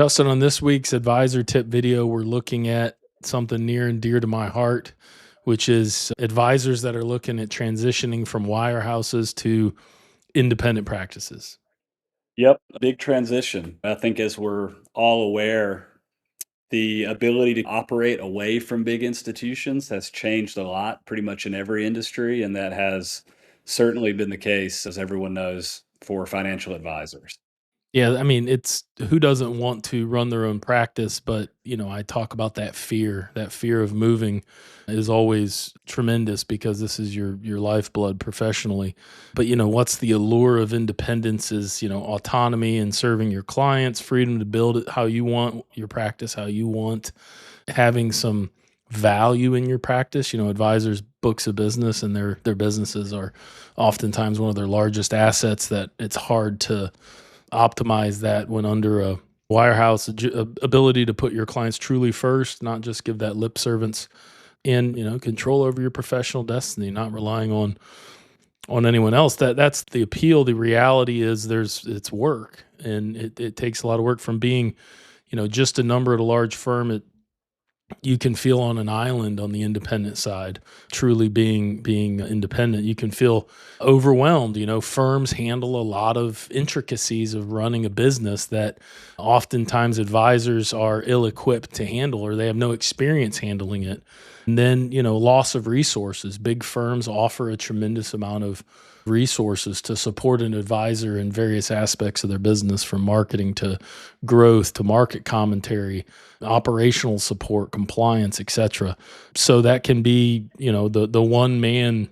Justin, on this week's advisor tip video, we're looking at something near and dear to my heart, which is advisors that are looking at transitioning from wirehouses to independent practices. Yep, a big transition. I think as we're all aware, the ability to operate away from big institutions has changed a lot pretty much in every industry, and that has certainly been the case, as everyone knows, for financial advisors. Yeah, I mean, it's who doesn't want to run their own practice, but I talk about that fear of moving is always tremendous because this is your lifeblood professionally. But what's the allure of independence is, autonomy and serving your clients, freedom to build it how you want, your practice how you want, having some value in your practice. Advisors books of business and their businesses are oftentimes one of their largest assets that it's hard to optimize that when under a wirehouse ability to put your clients truly first, not just give that lip service and control over your professional destiny, not relying on anyone else. That's the appeal. The reality is it's work, and it takes a lot of work from being just a number at a large firm. You can feel on an island on the independent side, truly being independent. You can feel overwhelmed. Firms handle a lot of intricacies of running a business that oftentimes advisors are ill-equipped to handle, or they have no experience handling it. And then, loss of resources. Big firms offer a tremendous amount of resources to support an advisor in various aspects of their business, from marketing to growth to market commentary, operational support, compliance, etc. So that can be, the one man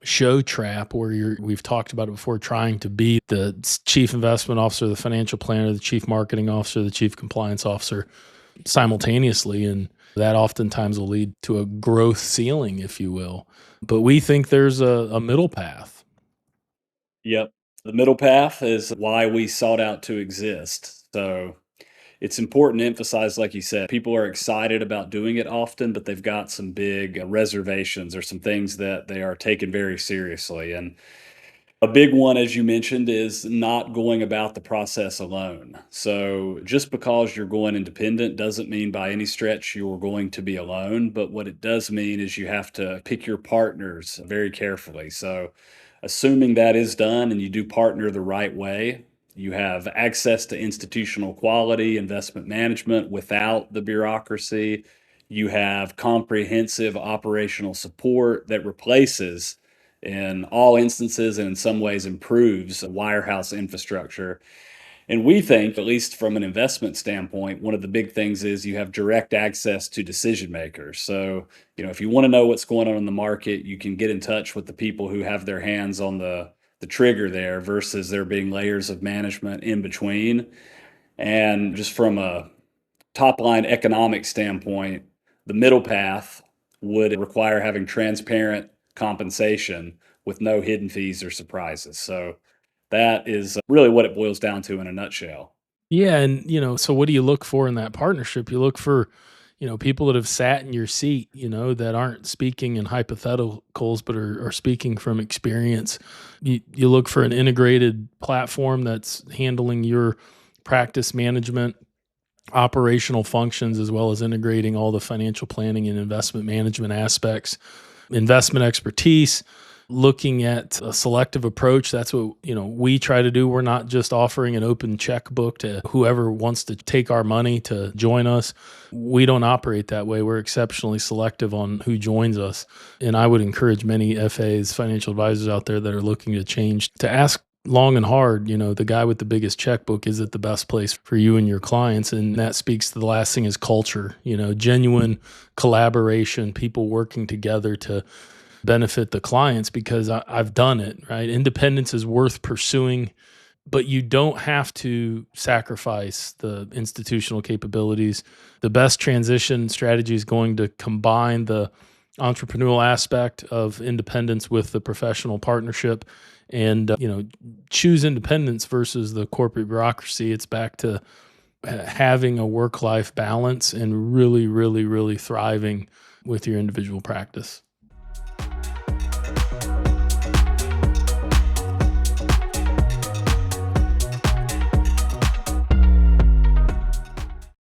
show trap where we've talked about it before, trying to be the chief investment officer, the financial planner, the chief marketing officer, the chief compliance officer simultaneously. And that oftentimes will lead to a growth ceiling, if you will. But we think there's a middle path. Yep. The middle path is why we sought out to exist. So it's important to emphasize, like you said, people are excited about doing it often, but they've got some big reservations or some things that they are taking very seriously. And a big one, as you mentioned, is not going about the process alone. So just because you're going independent doesn't mean by any stretch you're going to be alone. But what it does mean is you have to pick your partners very carefully. So assuming that is done and you do partner the right way, you have access to institutional quality investment management without the bureaucracy. You have comprehensive operational support that replaces, in all instances and in some ways improves, a wirehouse infrastructure. And we think, at least from an investment standpoint, one of the big things is you have direct access to decision makers. So, if you want to know what's going on in the market, you can get in touch with the people who have their hands on the trigger there versus there being layers of management in between. And just from a top line economic standpoint, the middle path would require having transparent compensation with no hidden fees or surprises. So that is really what it boils down to in a nutshell. Yeah, and so what do you look for in that partnership? You look for, people that have sat in your seat, that aren't speaking in hypotheticals, but are speaking from experience. You look for an integrated platform that's handling your practice management, operational functions, as well as integrating all the financial planning and investment management aspects, investment expertise, looking at a selective approach. That's what, we try to do. We're not just offering an open checkbook to whoever wants to take our money to join us. We don't operate that way. We're exceptionally selective on who joins us. And I would encourage many FAs, financial advisors out there that are looking to change, to ask long and hard, the guy with the biggest checkbook, is it the best place for you and your clients? And that speaks to the last thing is culture, genuine collaboration, people working together to benefit the clients, because I've done it, right? Independence is worth pursuing, but you don't have to sacrifice the institutional capabilities. The best transition strategy is going to combine the entrepreneurial aspect of independence with the professional partnership, and choose independence versus the corporate bureaucracy. It's back to having a work-life balance and really, really, really thriving with your individual practice.